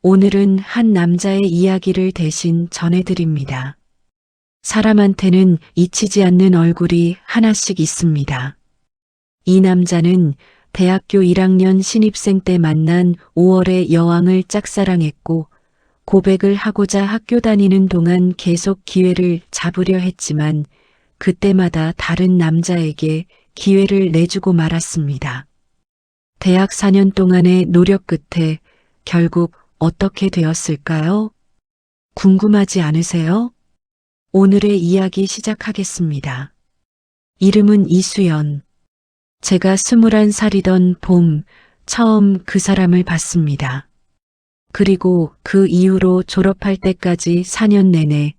오늘은 한 남자의 이야기를 대신 전해드립니다. 사람한테는 잊히지 않는 얼굴이 하나씩 있습니다. 이 남자는 대학교 1학년 신입생 때 만난 5월의 여왕을 짝사랑했고 고백을 하고자 학교 다니는 동안 계속 기회를 잡으려 했지만 그때마다 다른 남자에게 기회를 내주고 말았습니다. 대학 4년 동안의 노력 끝에 결국 어떻게 되었을까요? 궁금하지 않으세요? 오늘의 이야기 시작하겠습니다. 이름은 이수연. 제가 21살이던 봄 처음 그 사람을 봤습니다. 그리고 그 이후로 졸업할 때까지 4년 내내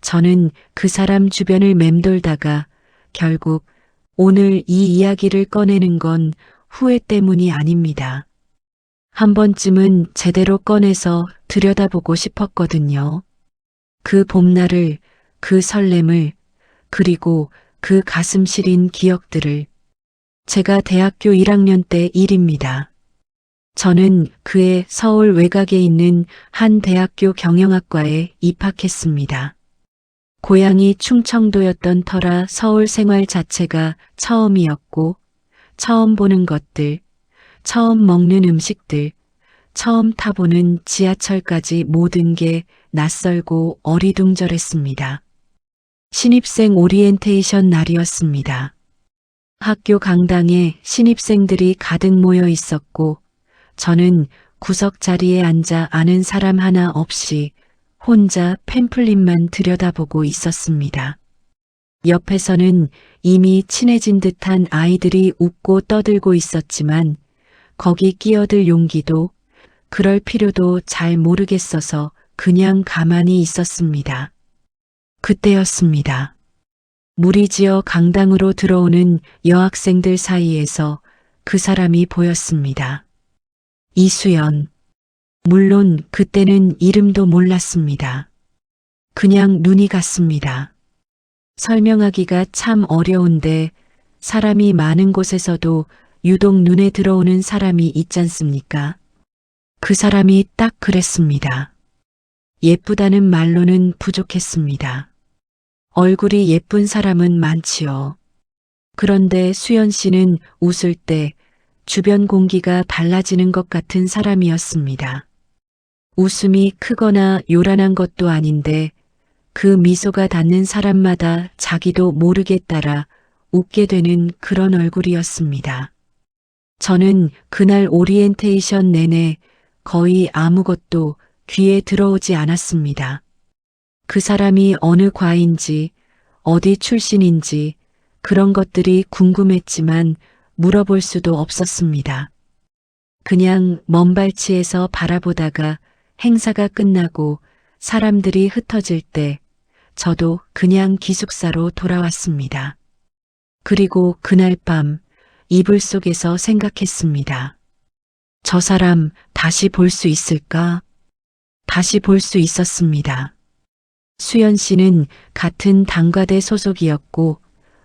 저는 그 사람 주변을 맴돌다가 결국 오늘 이 이야기를 꺼내는 건 후회 때문이 아닙니다. 한 번쯤은 제대로 꺼내서 들여다보고 싶었거든요. 그 봄날을, 그 설렘을, 그리고 그 가슴 시린 기억들을. 제가 대학교 1학년 때 일입니다. 저는 그해 서울 외곽에 있는 한 대학교 경영학과에 입학했습니다. 고향이 충청도였던 터라 서울 생활 자체가 처음이었고, 처음 보는 것들, 처음 먹는 음식들, 처음 타보는 지하철까지 모든 게 낯설고 어리둥절했습니다. 신입생 오리엔테이션 날이었습니다. 학교 강당에 신입생들이 가득 모여 있었고 저는 구석 자리에 앉아 아는 사람 하나 없이 혼자 팸플릿만 들여다보고 있었습니다. 옆에서는 이미 친해진 듯한 아이들이 웃고 떠들고 있었지만 거기 끼어들 용기도 그럴 필요도 잘 모르겠어서 그냥 가만히 있었습니다. 그때였습니다. 무리지어 강당으로 들어오는 여학생들 사이에서 그 사람이 보였습니다. 이수연. 물론 그때는 이름도 몰랐습니다. 그냥 눈이 갔습니다. 설명하기가 참 어려운데 사람이 많은 곳에서도 유독 눈에 들어오는 사람이 있잖습니까? 그 사람이 딱 그랬습니다. 예쁘다는 말로는 부족했습니다. 얼굴이 예쁜 사람은 많지요. 그런데 수연 씨는 웃을 때 주변 공기가 달라지는 것 같은 사람이었습니다. 웃음이 크거나 요란한 것도 아닌데 그 미소가 닿는 사람마다 자기도 모르게 따라 웃게 되는 그런 얼굴이었습니다. 저는 그날 오리엔테이션 내내 거의 아무것도 귀에 들어오지 않았습니다. 그 사람이 어느 과인지, 어디 출신인지 그런 것들이 궁금했지만 물어볼 수도 없었습니다. 그냥 먼 발치에서 바라보다가 행사가 끝나고 사람들이 흩어질 때 저도 그냥 기숙사로 돌아왔습니다. 그리고 그날 밤 이불 속에서 생각했습니다. 저 사람 다시 볼 수 있을까? 다시 볼 수 있었습니다. 수연 씨는 같은 단과대 소속이었고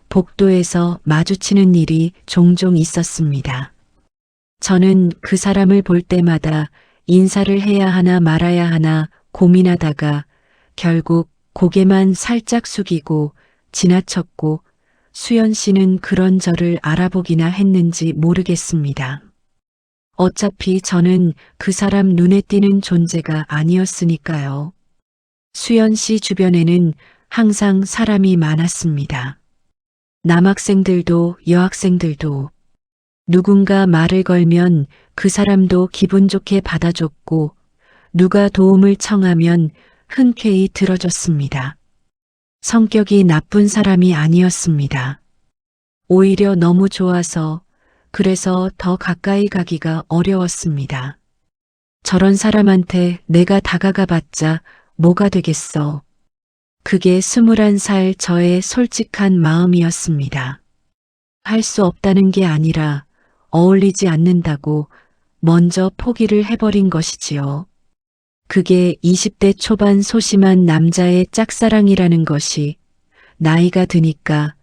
복도에서 마주치는 일이 종종 있었습니다. 저는 그 사람을 볼 때마다 인사를 해야 하나 말아야 하나 고민하다가 결국 고개만 살짝 숙이고 지나쳤고 수연 씨는 그런 저를 알아보기나 했는지 모르겠습니다. 어차피 저는 그 사람 눈에 띄는 존재가 아니었으니까요. 수연 씨 주변에는 항상 사람이 많았습니다. 남학생들도 여학생들도 누군가 말을 걸면 그 사람도 기분 좋게 받아줬고 누가 도움을 청하면 흔쾌히 들어줬습니다. 성격이 나쁜 사람이 아니었습니다. 오히려 너무 좋아서 그래서 더 가까이 가기가 어려웠습니다. 저런 사람한테 내가 다가가 봤자 뭐가 되겠어. 그게 21살 저의 솔직한 마음이었습니다. 할 수 없다는 게 아니라 어울리지 않는다고 먼저 포기를 해버린 것이지요. 그게 20대 초반 소심한 남자의 짝사랑이라는 것이 나이가 드니까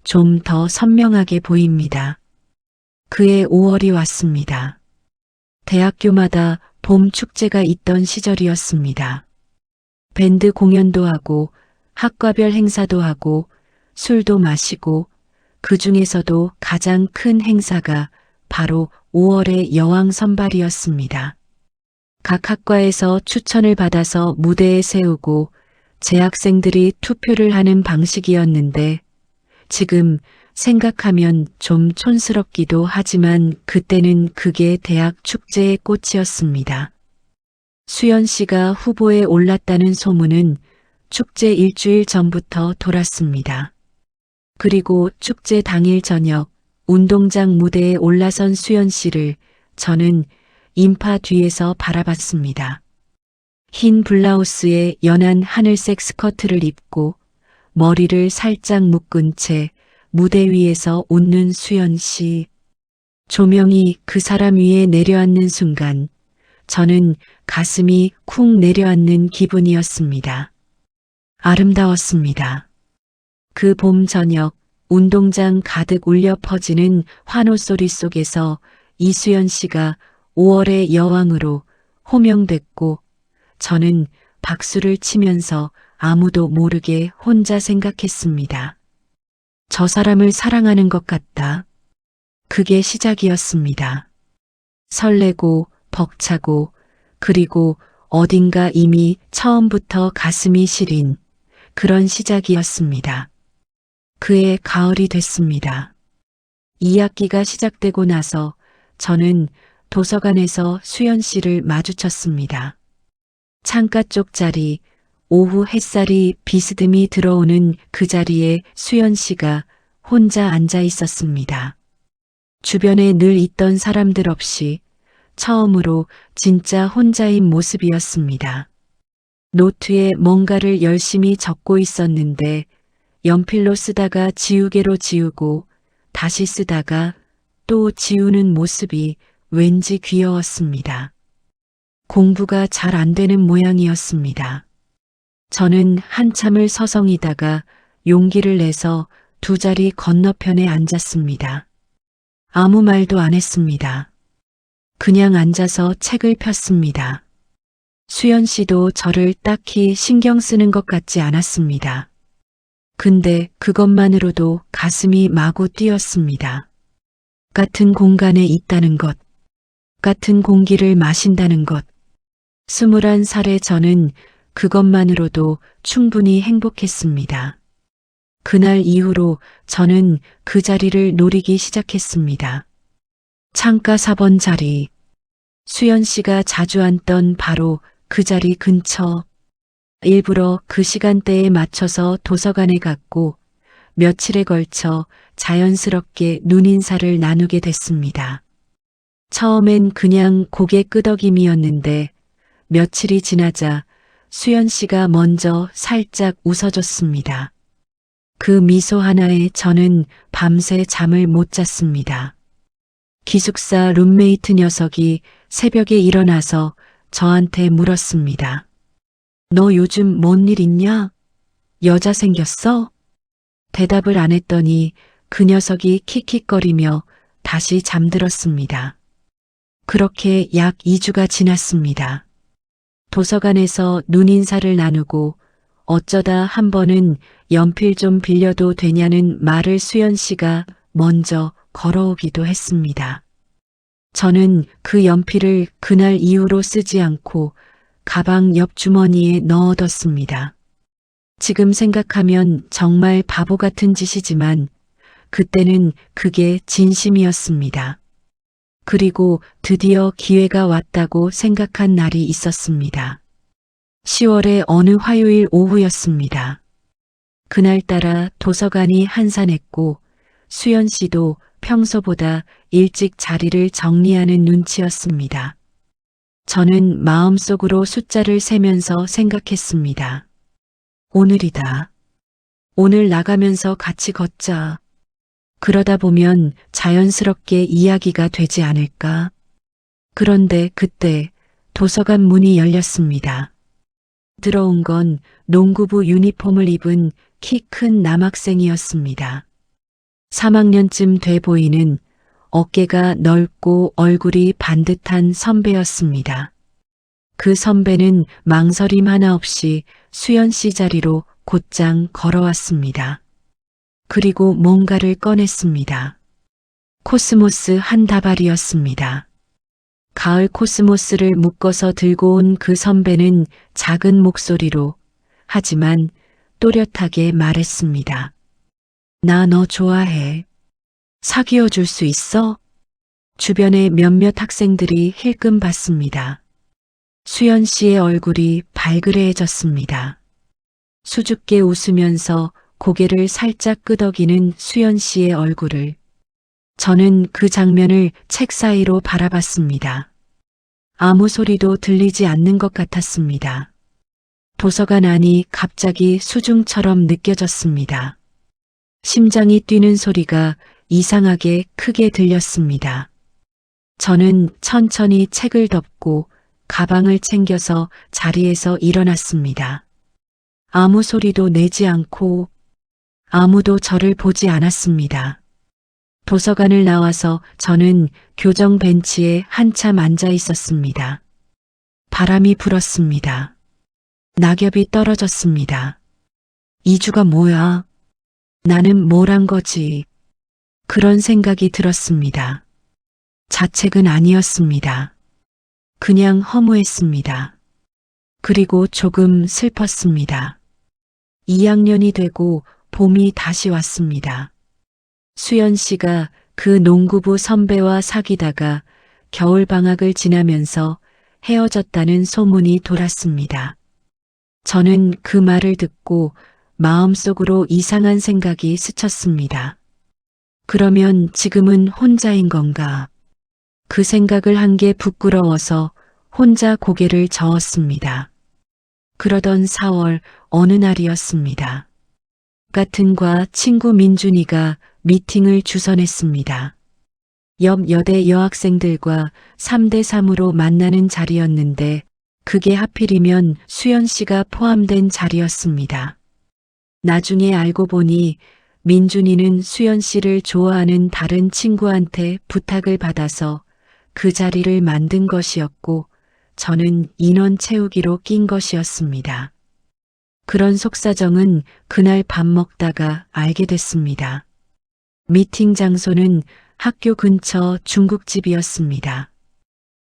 좀 더 선명하게 보입니다. 그해 5월이 왔습니다. 대학교마다 봄 축제가 있던 시절이었습니다. 밴드 공연도 하고 학과별 행사도 하고 술도 마시고 그 중에서도 가장 큰 행사가 바로 5월의 여왕 선발이었습니다. 각 학과에서 추천을 받아서 무대에 세우고 재학생들이 투표를 하는 방식이었는데 지금 생각하면 좀 촌스럽기도 하지만 그때는 그게 대학 축제의 꽃이었습니다. 수연 씨가 후보에 올랐다는 소문은 축제 일주일 전부터 돌았습니다. 그리고 축제 당일 저녁 운동장 무대에 올라선 수연 씨를 저는 인파 뒤에서 바라봤습니다. 흰 블라우스에 연한 하늘색 스커트를 입고 머리를 살짝 묶은 채 무대 위에서 웃는 수연 씨. 조명이 그 사람 위에 내려앉는 순간 저는 가슴이 쿵 내려앉는 기분이었습니다. 아름다웠습니다. 그 봄 저녁 운동장 가득 울려 퍼지는 환호 소리 속에서 이수연 씨가 5월의 여왕으로 호명됐고 저는 박수를 치면서 아무도 모르게 혼자 생각했습니다. 저 사람을 사랑하는 것 같다. 그게 시작이었습니다. 설레고 벅차고 그리고 어딘가 이미 처음부터 가슴이 시린 그런 시작이었습니다. 그해 가을이 됐습니다. 2학기가 시작되고 나서 저는 도서관에서 수연 씨를 마주쳤습니다. 창가 쪽 자리, 오후 햇살이 비스듬히 들어오는 그 자리에 수연 씨가 혼자 앉아 있었습니다. 주변에 늘 있던 사람들 없이 처음으로 진짜 혼자인 모습이었습니다. 노트에 뭔가를 열심히 적고 있었는데 연필로 쓰다가 지우개로 지우고 다시 쓰다가 또 지우는 모습이 왠지 귀여웠습니다. 공부가 잘 안 되는 모양이었습니다. 저는 한참을 서성이다가 용기를 내서 두 자리 건너편에 앉았습니다. 아무 말도 안 했습니다. 그냥 앉아서 책을 폈습니다. 수연 씨도 저를 딱히 신경 쓰는 것 같지 않았습니다. 근데 그것만으로도 가슴이 마구 뛰었습니다. 같은 공간에 있다는 것, 같은 공기를 마신다는 것. 21살의 저는 그것만으로도 충분히 행복했습니다. 그날 이후로 저는 그 자리를 노리기 시작했습니다. 창가 4번 자리. 수연 씨가 자주 앉던 바로 그 자리 근처. 일부러 그 시간대에 맞춰서 도서관에 갔고 며칠에 걸쳐 자연스럽게 눈인사를 나누게 됐습니다. 처음엔 그냥 고개 끄덕임이었는데 며칠이 지나자 수연 씨가 먼저 살짝 웃어줬습니다. 그 미소 하나에 저는 밤새 잠을 못 잤습니다. 기숙사 룸메이트 녀석이 새벽에 일어나서 저한테 물었습니다. 너 요즘 뭔 일 있냐? 여자 생겼어? 대답을 안 했더니 그 녀석이 킥킥거리며 다시 잠들었습니다. 그렇게 약 2주가 지났습니다. 도서관에서 눈인사를 나누고 어쩌다 한 번은 연필 좀 빌려도 되냐는 말을 수연 씨가 먼저 걸어오기도 했습니다. 저는 그 연필을 그날 이후로 쓰지 않고 가방 옆 주머니에 넣어뒀습니다. 지금 생각하면 정말 바보 같은 짓이지만 그때는 그게 진심이었습니다. 그리고 드디어 기회가 왔다고 생각한 날이 있었습니다. 10월의 어느 화요일 오후였습니다. 그날따라 도서관이 한산했고 수연 씨도 평소보다 일찍 자리를 정리하는 눈치였습니다. 저는 마음속으로 숫자를 세면서 생각했습니다. 오늘이다. 오늘 나가면서 같이 걷자. 그러다 보면 자연스럽게 이야기가 되지 않을까? 그런데 그때 도서관 문이 열렸습니다. 들어온 건 농구부 유니폼을 입은 키 큰 남학생이었습니다. 3학년쯤 돼 보이는 어깨가 넓고 얼굴이 반듯한 선배였습니다. 그 선배는 망설임 하나 없이 수연 씨 자리로 곧장 걸어왔습니다. 그리고 뭔가를 꺼냈습니다. 코스모스 한 다발이었습니다. 가을 코스모스를 묶어서 들고 온 그 선배는 작은 목소리로 하지만 또렷하게 말했습니다. 나 너 좋아해. 사귀어 줄 수 있어? 주변의 몇몇 학생들이 힐끔 봤습니다. 수연 씨의 얼굴이 발그레해졌습니다. 수줍게 웃으면서 고개를 살짝 끄덕이는 수연 씨의 얼굴을 저는 그 장면을 책 사이로 바라봤습니다. 아무 소리도 들리지 않는 것 같았습니다. 도서관 안이 갑자기 수중처럼 느껴졌습니다. 심장이 뛰는 소리가 이상하게 크게 들렸습니다. 저는 천천히 책을 덮고 가방을 챙겨서 자리에서 일어났습니다. 아무 소리도 내지 않고 아무도 저를 보지 않았습니다. 도서관을 나와서 저는 교정 벤치에 한참 앉아 있었습니다. 바람이 불었습니다. 낙엽이 떨어졌습니다. 이주가 뭐야? 나는 뭘 한 거지? 그런 생각이 들었습니다. 자책은 아니었습니다. 그냥 허무했습니다. 그리고 조금 슬펐습니다. 2학년이 되고 봄이 다시 왔습니다. 수연 씨가 그 농구부 선배와 사귀다가 겨울방학을 지나면서 헤어졌다는 소문이 돌았습니다. 저는 그 말을 듣고 마음속으로 이상한 생각이 스쳤습니다. 그러면 지금은 혼자인 건가? 그 생각을 한 게 부끄러워서 혼자 고개를 저었습니다. 그러던 4월 어느 날이었습니다. 같은 과 친구 민준이가 미팅을 주선했습니다. 옆 여대 여학생들과 3대3으로 만나는 자리였는데 그게 하필이면 수연 씨가 포함된 자리였습니다. 나중에 알고 보니 민준이는 수연 씨를 좋아하는 다른 친구한테 부탁을 받아서 그 자리를 만든 것이었고 저는 인원 채우기로 낀 것이었습니다. 그런 속사정은 그날 밥 먹다가 알게 됐습니다. 미팅 장소는 학교 근처 중국집이었습니다.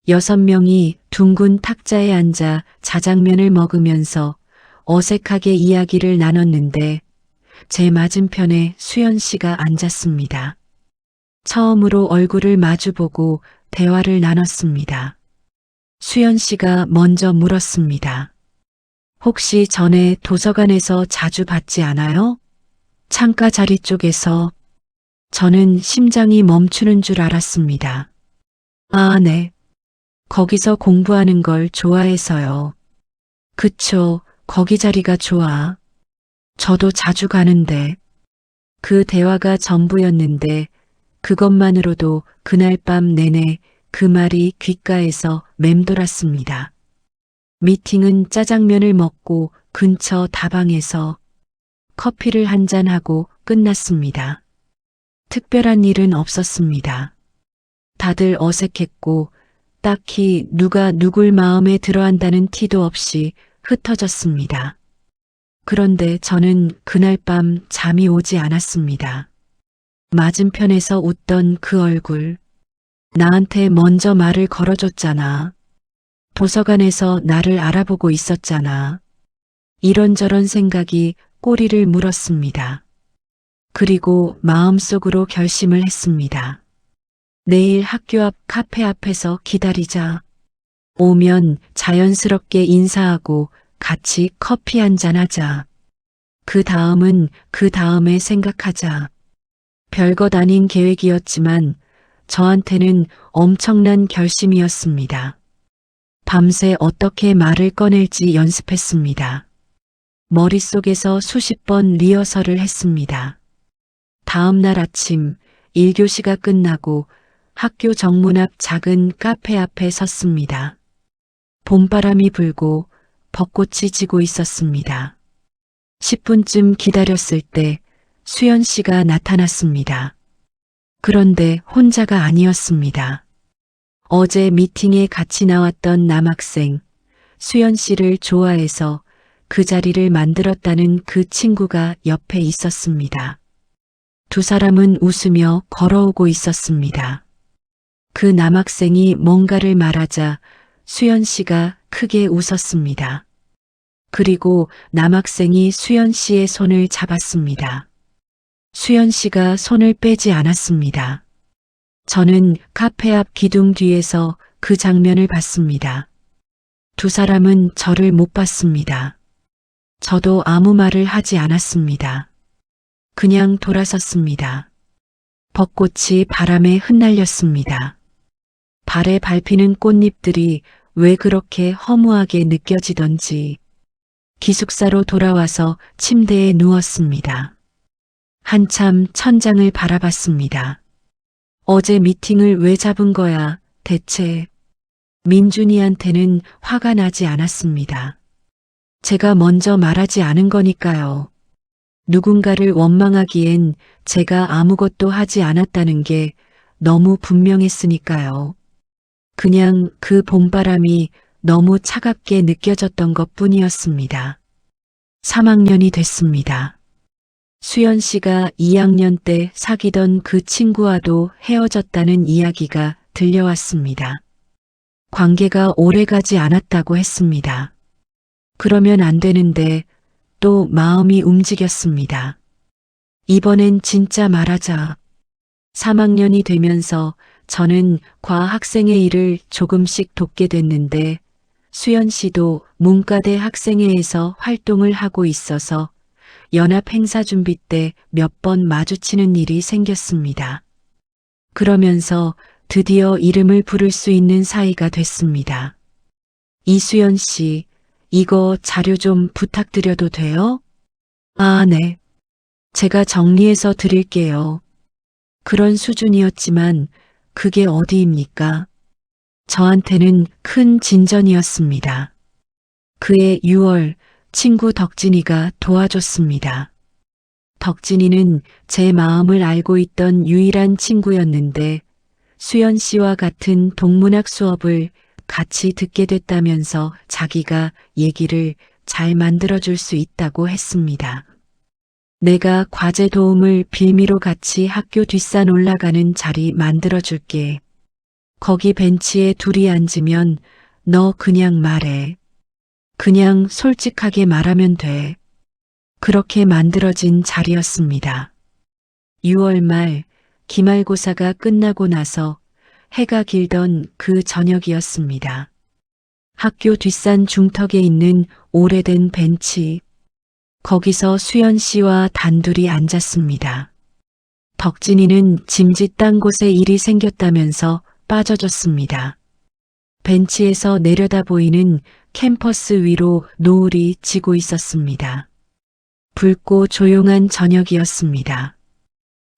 6명이 둥근 탁자에 앉아 자장면을 먹으면서 어색하게 이야기를 나눴는데 제 맞은편에 수연 씨가 앉았습니다. 처음으로 얼굴을 마주보고 대화를 나눴습니다. 수연 씨가 먼저 물었습니다. 혹시 전에 도서관에서 자주 봤지 않아요? 창가 자리 쪽에서. 저는 심장이 멈추는 줄 알았습니다. 아, 네. 거기서 공부하는 걸 좋아해서요. 그쵸, 거기 자리가 좋아. 저도 자주 가는데. 그 대화가 전부였는데 그것만으로도 그날 밤 내내 그 말이 귓가에서 맴돌았습니다. 미팅은 짜장면을 먹고 근처 다방에서 커피를 한잔하고 끝났습니다. 특별한 일은 없었습니다. 다들 어색했고 딱히 누가 누굴 마음에 들어한다는 티도 없이 흩어졌습니다. 그런데 저는 그날 밤 잠이 오지 않았습니다. 맞은편에서 웃던 그 얼굴, 나한테 먼저 말을 걸어줬잖아. 도서관에서 나를 알아보고 있었잖아. 이런저런 생각이 꼬리를 물었습니다. 그리고 마음속으로 결심을 했습니다. 내일 학교 앞 카페 앞에서 기다리자. 오면 자연스럽게 인사하고 같이 커피 한잔 하자. 그 다음은 그 다음에 생각하자. 별것 아닌 계획이었지만 저한테는 엄청난 결심이었습니다. 밤새 어떻게 말을 꺼낼지 연습했습니다. 머릿속에서 수십 번 리허설을 했습니다. 다음 날 아침 1교시가 끝나고 학교 정문 앞 작은 카페 앞에 섰습니다. 봄바람이 불고 벚꽃이 지고 있었습니다. 10분쯤 기다렸을 때 수연 씨가 나타났습니다. 그런데 혼자가 아니었습니다. 어제 미팅에 같이 나왔던 남학생, 수연 씨를 좋아해서 그 자리를 만들었다는 그 친구가 옆에 있었습니다. 두 사람은 웃으며 걸어오고 있었습니다. 그 남학생이 뭔가를 말하자 수연 씨가 크게 웃었습니다. 그리고 남학생이 수연 씨의 손을 잡았습니다. 수연 씨가 손을 빼지 않았습니다. 저는 카페 앞 기둥 뒤에서 그 장면을 봤습니다. 두 사람은 저를 못 봤습니다. 저도 아무 말을 하지 않았습니다. 그냥 돌아섰습니다. 벚꽃이 바람에 흩날렸습니다. 발에 밟히는 꽃잎들이 왜 그렇게 허무하게 느껴지던지 기숙사로 돌아와서 침대에 누웠습니다. 한참 천장을 바라봤습니다. 어제 미팅을 왜 잡은 거야, 대체. 민준이한테는 화가 나지 않았습니다. 제가 먼저 말하지 않은 거니까요. 누군가를 원망하기엔 제가 아무것도 하지 않았다는 게 너무 분명했으니까요. 그냥 그 봄바람이 너무 차갑게 느껴졌던 것 뿐이었습니다. 3학년이 됐습니다. 수연 씨가 2학년 때 사귀던 그 친구와도 헤어졌다는 이야기가 들려왔습니다. 관계가 오래가지 않았다고 했습니다. 그러면 안 되는데 또 마음이 움직였습니다. 이번엔 진짜 말하자. 3학년이 되면서 저는 과학생회 일을 조금씩 돕게 됐는데 수연 씨도 문과대 학생회에서 활동을 하고 있어서 연합 행사 준비 때 몇 번 마주치는 일이 생겼습니다. 그러면서 드디어 이름을 부를 수 있는 사이가 됐습니다. 이수연 씨, 이거 자료 좀 부탁드려도 돼요? 아, 네. 제가 정리해서 드릴게요. 그런 수준이었지만 그게 어디입니까? 저한테는 큰 진전이었습니다. 그해 6월 친구 덕진이가 도와줬습니다. 덕진이는 제 마음을 알고 있던 유일한 친구였는데 수연 씨와 같은 동문학 수업을 같이 듣게 됐다면서 자기가 얘기를 잘 만들어줄 수 있다고 했습니다. 내가 과제 도움을 빌미로 같이 학교 뒷산 올라가는 자리 만들어줄게. 거기 벤치에 둘이 앉으면 너 그냥 말해. 그냥 솔직하게 말하면 돼. 그렇게 만들어진 자리였습니다. 6월 말 기말고사가 끝나고 나서 해가 길던 그 저녁이었습니다. 학교 뒷산 중턱에 있는 오래된 벤치. 거기서 수연 씨와 단둘이 앉았습니다. 덕진이는 짐짓 딴 곳에 일이 생겼다면서 빠져줬습니다. 벤치에서 내려다 보이는 캠퍼스 위로 노을이 지고 있었습니다. 붉고 조용한 저녁이었습니다.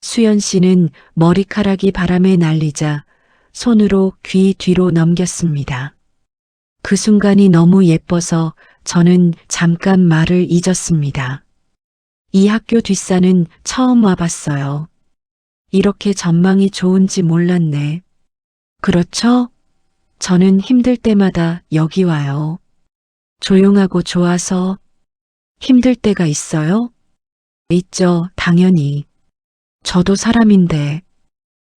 수연 씨는 머리카락이 바람에 날리자 손으로 귀 뒤로 넘겼습니다. 그 순간이 너무 예뻐서 저는 잠깐 말을 잊었습니다. 이 학교 뒷산은 처음 와봤어요. 이렇게 전망이 좋은지 몰랐네. 그렇죠? 저는 힘들 때마다 여기 와요. 조용하고 좋아서. 힘들 때가 있어요? 있죠, 당연히. 저도 사람인데.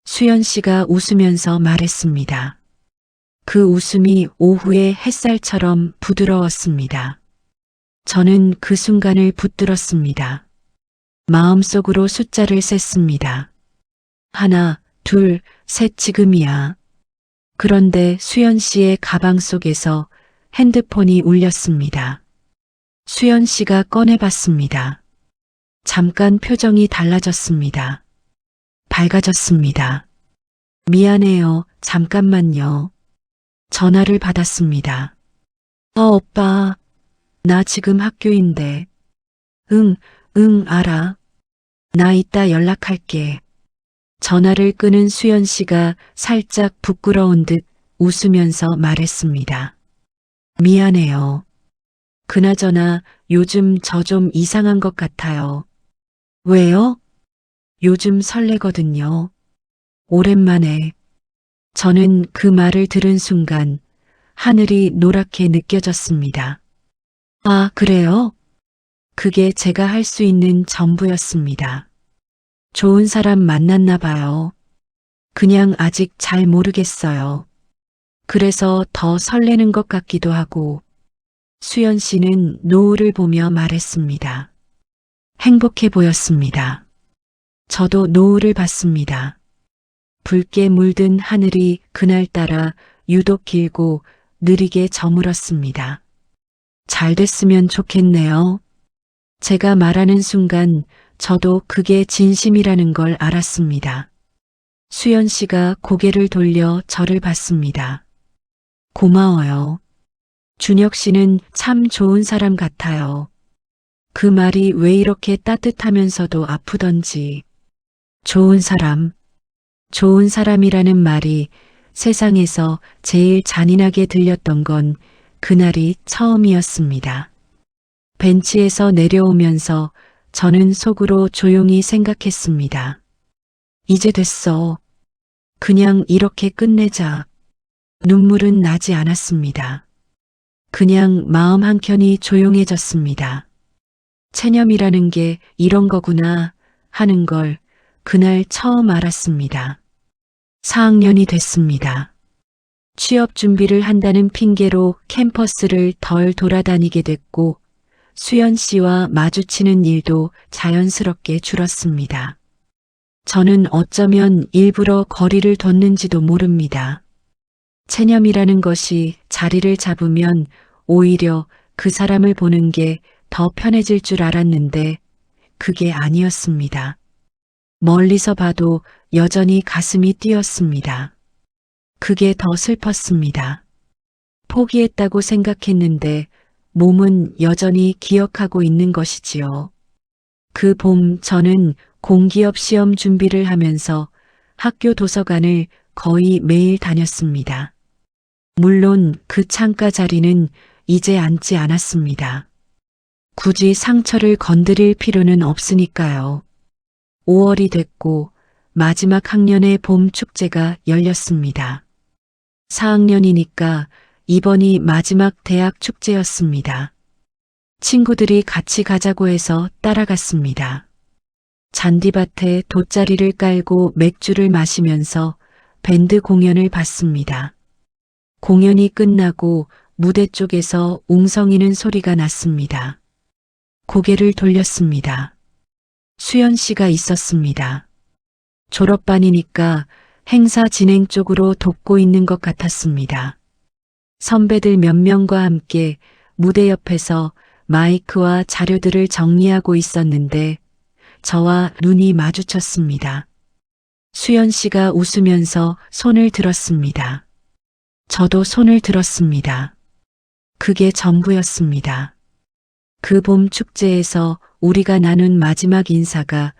수연 씨가 웃으면서 말했습니다. 그 웃음이 오후의 햇살처럼 부드러웠습니다. 저는 그 순간을 붙들었습니다. 마음속으로 숫자를 셌습니다. 하나, 둘, 셋 지금이야. 그런데 수연 씨의 가방 속에서 핸드폰이 울렸습니다. 수연 씨가 꺼내봤습니다. 잠깐 표정이 달라졌습니다. 밝아졌습니다. 미안해요. 잠깐만요. 전화를 받았습니다. 오빠. 나 지금 학교인데. 응, 알아. 나 이따 연락할게. 전화를 끊은 수연 씨가 살짝 부끄러운 듯 웃으면서 말했습니다. 미안해요. 그나저나 요즘 저 좀 이상한 것 같아요. 왜요? 요즘 설레거든요. 오랜만에. 저는 그 말을 들은 순간 하늘이 노랗게 느껴졌습니다. 아, 그래요? 그게 제가 할 수 있는 전부였습니다. 좋은 사람 만났나 봐요. 그냥 아직 잘 모르겠어요. 그래서 더 설레는 것 같기도 하고. 수연 씨는 노을을 보며 말했습니다. 행복해 보였습니다. 저도 노을을 봤습니다. 붉게 물든 하늘이 그날따라 유독 길고 느리게 저물었습니다. 잘 됐으면 좋겠네요. 제가 말하는 순간 저도 그게 진심이라는 걸 알았습니다. 수연 씨가 고개를 돌려 저를 봤습니다. 고마워요. 준혁 씨는 참 좋은 사람 같아요. 그 말이 왜 이렇게 따뜻하면서도 아프던지. 좋은 사람. 좋은 사람이라는 말이 세상에서 제일 잔인하게 들렸던 건 그날이 처음이었습니다. 벤치에서 내려오면서 저는 속으로 조용히 생각했습니다. 이제 됐어. 그냥 이렇게 끝내자. 눈물은 나지 않았습니다. 그냥 마음 한켠이 조용해졌습니다. 체념이라는 게 이런 거구나 하는 걸 그날 처음 알았습니다. 4학년이 됐습니다. 취업 준비를 한다는 핑계로 캠퍼스를 덜 돌아다니게 됐고 수연 씨와 마주치는 일도 자연스럽게 줄었습니다. 저는 어쩌면 일부러 거리를 뒀는지도 모릅니다. 체념이라는 것이 자리를 잡으면 오히려 그 사람을 보는 게 더 편해질 줄 알았는데 그게 아니었습니다. 멀리서 봐도 여전히 가슴이 뛰었습니다. 그게 더 슬펐습니다. 포기했다고 생각했는데 몸은 여전히 기억하고 있는 것이지요. 그 봄 저는 공기업 시험 준비를 하면서 학교 도서관을 거의 매일 다녔습니다. 물론 그 창가 자리는 이제 앉지 않았습니다. 굳이 상처를 건드릴 필요는 없으니까요. 5월이 됐고 마지막 학년의 봄 축제가 열렸습니다. 4학년이니까 이번이 마지막 대학 축제였습니다. 친구들이 같이 가자고 해서 따라갔습니다. 잔디밭에 돗자리를 깔고 맥주를 마시면서 밴드 공연을 봤습니다. 공연이 끝나고 무대 쪽에서 웅성이는 소리가 났습니다. 고개를 돌렸습니다. 수연 씨가 있었습니다. 졸업반이니까 행사 진행 쪽으로 돕고 있는 것 같았습니다. 선배들 몇 명과 함께 무대 옆에서 마이크와 자료들을 정리하고 있었는데 저와 눈이 마주쳤습니다. 수연 씨가 웃으면서 손을 들었습니다. 저도 손을 들었습니다. 그게 전부였습니다. 그 봄 축제에서 우리가 나눈 마지막 인사가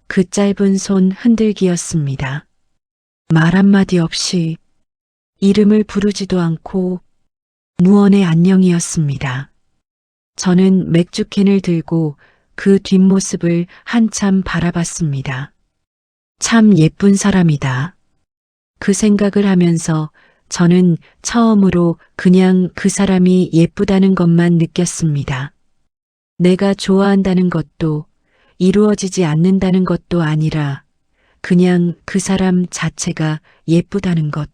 그 짧은 손 흔들기였습니다. 말 한마디 없이 이름을 부르지도 않고 무언의 안녕이었습니다. 저는 맥주캔을 들고 그 뒷모습을 한참 바라봤습니다. 참 예쁜 사람이다. 그 생각을 하면서 저는 처음으로 그냥 그 사람이 예쁘다는 것만 느꼈습니다. 내가 좋아한다는 것도 이루어지지 않는다는 것도 아니라 그냥 그 사람 자체가 예쁘다는 것.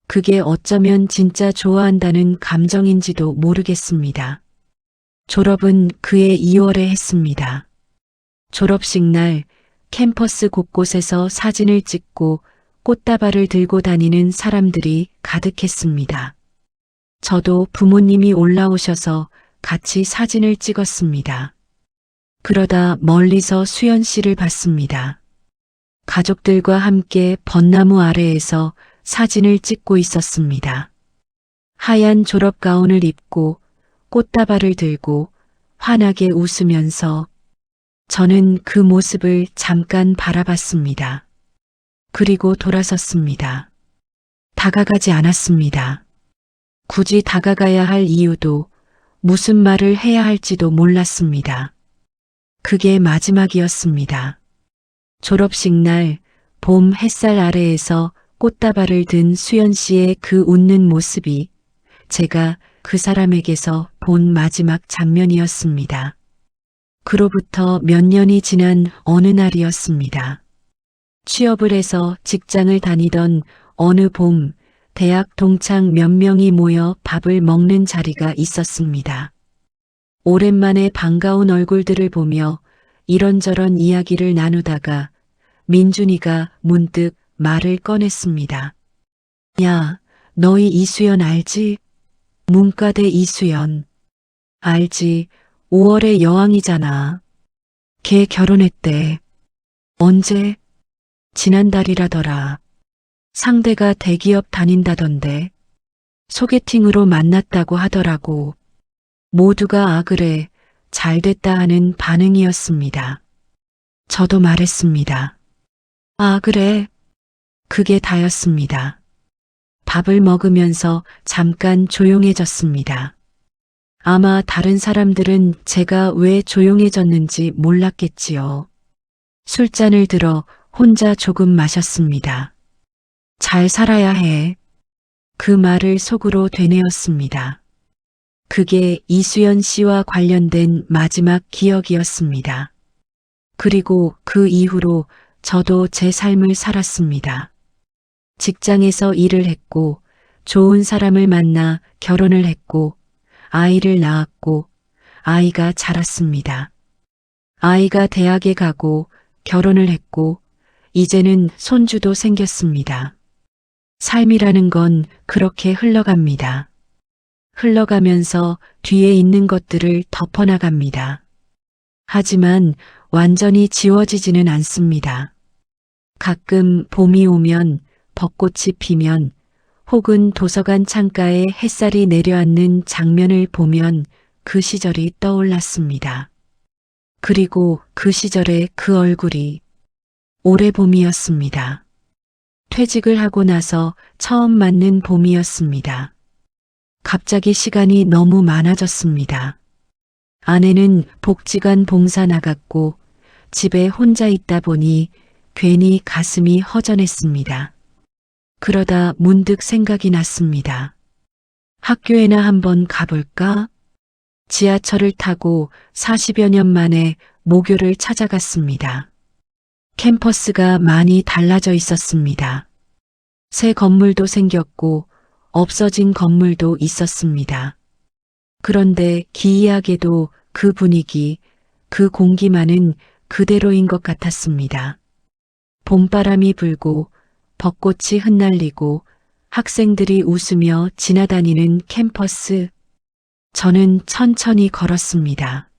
그게 어쩌면 진짜 좋아한다는 감정인지도 모르겠습니다. 졸업은 그해 2월에 했습니다. 졸업식 날 캠퍼스 곳곳에서 사진을 찍고 꽃다발을 들고 다니는 사람들이 가득했습니다. 저도 부모님이 올라오셔서 같이 사진을 찍었습니다. 그러다 멀리서 수연 씨를 봤습니다. 가족들과 함께 벚나무 아래에서 사진을 찍고 있었습니다. 하얀 졸업 가운을 입고 꽃다발을 들고 환하게 웃으면서 저는 그 모습을 잠깐 바라봤습니다. 그리고 돌아섰습니다. 다가가지 않았습니다. 굳이 다가가야 할 이유도 무슨 말을 해야 할지도 몰랐습니다. 그게 마지막이었습니다. 졸업식 날 봄 햇살 아래에서 꽃다발을 든 수연 씨의 그 웃는 모습이 제가 그 사람에게서 본 마지막 장면이었습니다. 그로부터 몇 년이 지난 어느 날이었습니다. 취업을 해서 직장을 다니던 어느 봄, 대학 동창 몇 명이 모여 밥을 먹는 자리가 있었습니다. 오랜만에 반가운 얼굴들을 보며 이런저런 이야기를 나누다가 민준이가 문득 말을 꺼냈습니다. 야, 너희 이수연 알지? 문과대 이수연. 알지. 5월에 여왕이잖아. 걔 결혼했대. 언제? 지난달이라더라. 상대가 대기업 다닌다던데. 소개팅으로 만났다고 하더라고. 모두가 아 그래, 잘 됐다 하는 반응이었습니다. 저도 말했습니다. 아 그래. 그게 다였습니다. 밥을 먹으면서 잠깐 조용해졌습니다. 아마 다른 사람들은 제가 왜 조용해졌는지 몰랐겠지요. 술잔을 들어 혼자 조금 마셨습니다. 잘 살아야 해. 그 말을 속으로 되뇌었습니다. 그게 이수연 씨와 관련된 마지막 기억이었습니다. 그리고 그 이후로 저도 제 삶을 살았습니다. 직장에서 일을 했고, 좋은 사람을 만나 결혼을 했고, 아이를 낳았고, 아이가 자랐습니다. 아이가 대학에 가고, 결혼을 했고, 이제는 손주도 생겼습니다. 삶이라는 건 그렇게 흘러갑니다. 흘러가면서 뒤에 있는 것들을 덮어나갑니다. 하지만 완전히 지워지지는 않습니다. 가끔 봄이 오면 벚꽃이 피면 혹은 도서관 창가에 햇살이 내려앉는 장면을 보면 그 시절이 떠올랐습니다. 그리고 그 시절의 그 얼굴이 올해 봄이었습니다. 퇴직을 하고 나서 처음 맞는 봄이었습니다. 갑자기 시간이 너무 많아졌습니다. 아내는 복지관 봉사 나갔고 집에 혼자 있다 보니 괜히 가슴이 허전했습니다. 그러다 문득 생각이 났습니다. 학교에나 한번 가볼까? 지하철을 타고 40여 년 만에 모교를 찾아갔습니다. 캠퍼스가 많이 달라져 있었습니다. 새 건물도 생겼고 없어진 건물도 있었습니다. 그런데 기이하게도 그 분위기, 그 공기만은 그대로인 것 같았습니다. 봄바람이 불고 벚꽃이 흩날리고 학생들이 웃으며 지나다니는 캠퍼스. 저는 천천히 걸었습니다.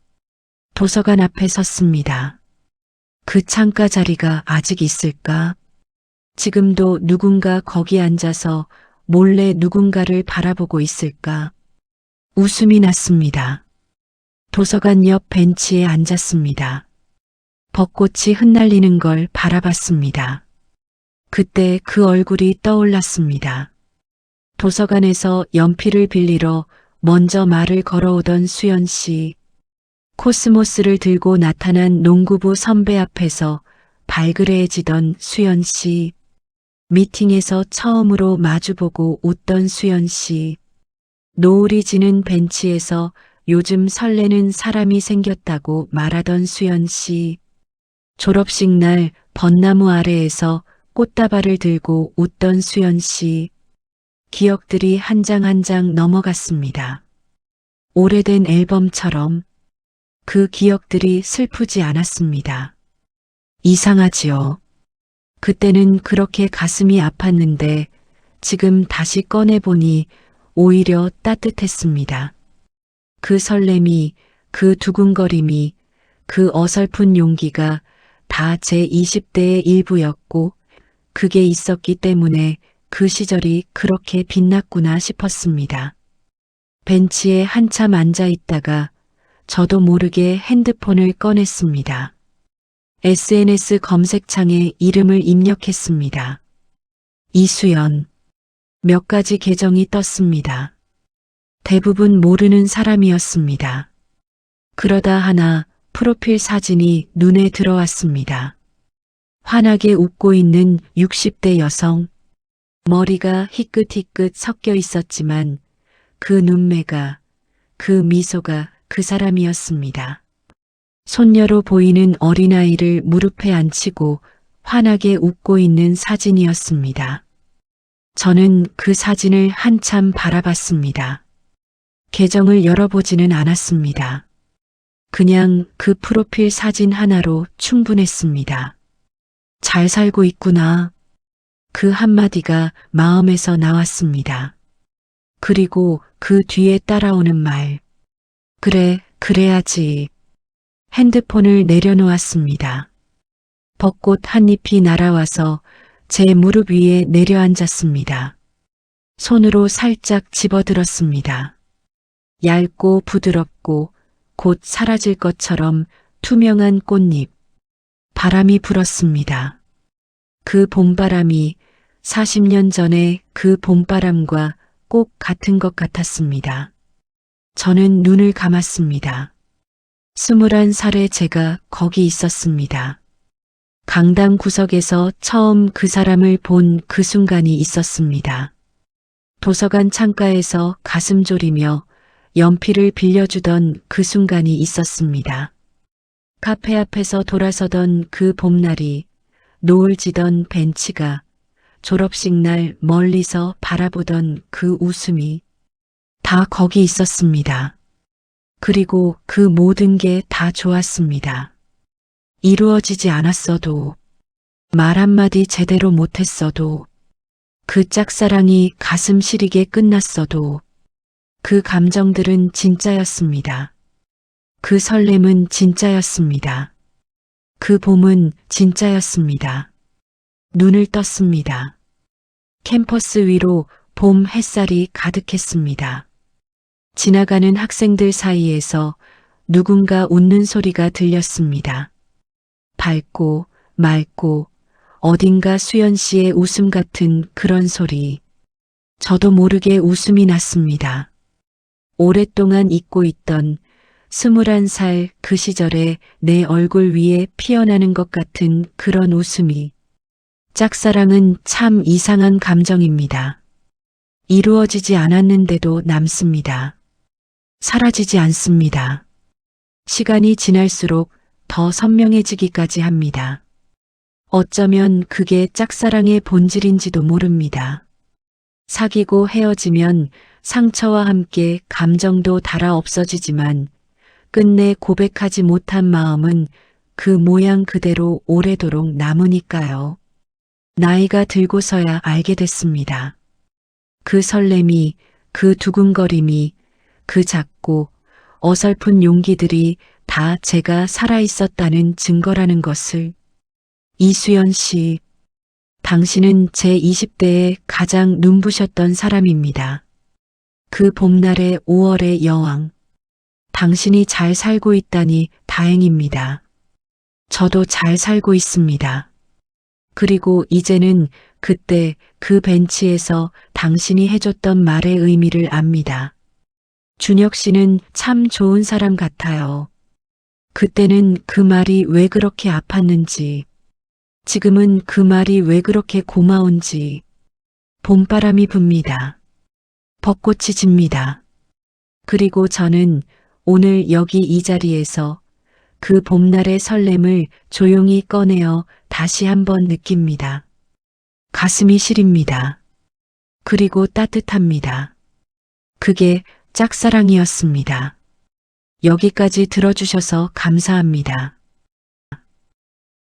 도서관 앞에 섰습니다. 그 창가 자리가 아직 있을까? 지금도 누군가 거기 앉아서 몰래 누군가를 바라보고 있을까? 웃음이 났습니다. 도서관 옆 벤치에 앉았습니다. 벚꽃이 흩날리는 걸 바라봤습니다. 그때 그 얼굴이 떠올랐습니다. 도서관에서 연필을 빌리러 먼저 말을 걸어오던 수연 씨. 코스모스를 들고 나타난 농구부 선배 앞에서 발그레해지던 수연 씨. 미팅에서 처음으로 마주보고 웃던 수연 씨. 노을이 지는 벤치에서 요즘 설레는 사람이 생겼다고 말하던 수연 씨. 졸업식 날 벚나무 아래에서 꽃다발을 들고 웃던 수연 씨. 기억들이 한 장 한 장 넘어갔습니다. 오래된 앨범처럼 그 기억들이 슬프지 않았습니다. 이상하지요. 그때는 그렇게 가슴이 아팠는데 지금 다시 꺼내보니 오히려 따뜻했습니다. 그 설렘이, 그 두근거림이, 그 어설픈 용기가 다 제 20대의 일부였고 그게 있었기 때문에 그 시절이 그렇게 빛났구나 싶었습니다. 벤치에 한참 앉아 있다가 저도 모르게 핸드폰을 꺼냈습니다. SNS 검색창에 이름을 입력했습니다. 이수연. 몇 가지 계정이 떴습니다. 대부분 모르는 사람이었습니다. 그러다 하나 프로필 사진이 눈에 들어왔습니다. 환하게 웃고 있는 60대 여성. 머리가 희끗희끗 섞여 있었지만 그 눈매가, 그 미소가 그 사람이었습니다. 손녀로 보이는 어린아이를 무릎에 앉히고 환하게 웃고 있는 사진이었습니다. 저는 그 사진을 한참 바라봤습니다. 계정을 열어보지는 않았습니다. 그냥 그 프로필 사진 하나로 충분했습니다. 잘 살고 있구나. 그 한마디가 마음에서 나왔습니다. 그리고 그 뒤에 따라오는 말. 그래, 그래야지. 핸드폰을 내려놓았습니다. 벚꽃 한 잎이 날아와서 제 무릎 위에 내려앉았습니다. 손으로 살짝 집어들었습니다. 얇고 부드럽고 곧 사라질 것처럼 투명한 꽃잎. 바람이 불었습니다. 그 봄바람이 40년 전에 그 봄바람과 꼭 같은 것 같았습니다. 저는 눈을 감았습니다. 21살의 제가 거기 있었습니다. 강당 구석에서 처음 그 사람을 본 그 순간이 있었습니다. 도서관 창가에서 가슴 졸이며 연필을 빌려주던 그 순간이 있었습니다. 카페 앞에서 돌아서던 그 봄날이, 노을 지던 벤치가, 졸업식 날 멀리서 바라보던 그 웃음이 다 거기 있었습니다. 그리고 그 모든 게 다 좋았습니다. 이루어지지 않았어도, 말 한마디 제대로 못했어도, 그 짝사랑이 가슴 시리게 끝났어도, 그 감정들은 진짜였습니다. 그 설렘은 진짜였습니다. 그 봄은 진짜였습니다. 눈을 떴습니다. 캠퍼스 위로 봄 햇살이 가득했습니다. 지나가는 학생들 사이에서 누군가 웃는 소리가 들렸습니다. 밝고 맑고 어딘가 수연 씨의 웃음 같은 그런 소리. 저도 모르게 웃음이 났습니다. 오랫동안 잊고 있던 21살 그 시절에 내 얼굴 위에 피어나는 것 같은 그런 웃음이. 짝사랑은 참 이상한 감정입니다. 이루어지지 않았는데도 남습니다. 사라지지 않습니다. 시간이 지날수록 더 선명해지기까지 합니다. 어쩌면 그게 짝사랑의 본질인지도 모릅니다. 사귀고 헤어지면 상처와 함께 감정도 달아 없어지지만 끝내 고백하지 못한 마음은 그 모양 그대로 오래도록 남으니까요. 나이가 들고서야 알게 됐습니다. 그 설렘이, 그 두근거림이, 그 작고 어설픈 용기들이 다 제가 살아있었다는 증거라는 것을. 이수연 씨, 당신은 제 20대에 가장 눈부셨던 사람입니다. 그 봄날의 5월의 여왕. 당신이 잘 살고 있다니 다행입니다. 저도 잘 살고 있습니다. 그리고 이제는 그때 그 벤치에서 당신이 해줬던 말의 의미를 압니다. 준혁 씨는 참 좋은 사람 같아요. 그때는 그 말이 왜 그렇게 아팠는지, 지금은 그 말이 왜 그렇게 고마운지. 봄바람이 붑니다. 벚꽃이 집니다. 그리고 저는 오늘 여기 이 자리에서 그 봄날의 설렘을 조용히 꺼내어 다시 한번 느낍니다. 가슴이 시립니다. 그리고 따뜻합니다. 그게 짝사랑이었습니다. 여기까지 들어주셔서 감사합니다.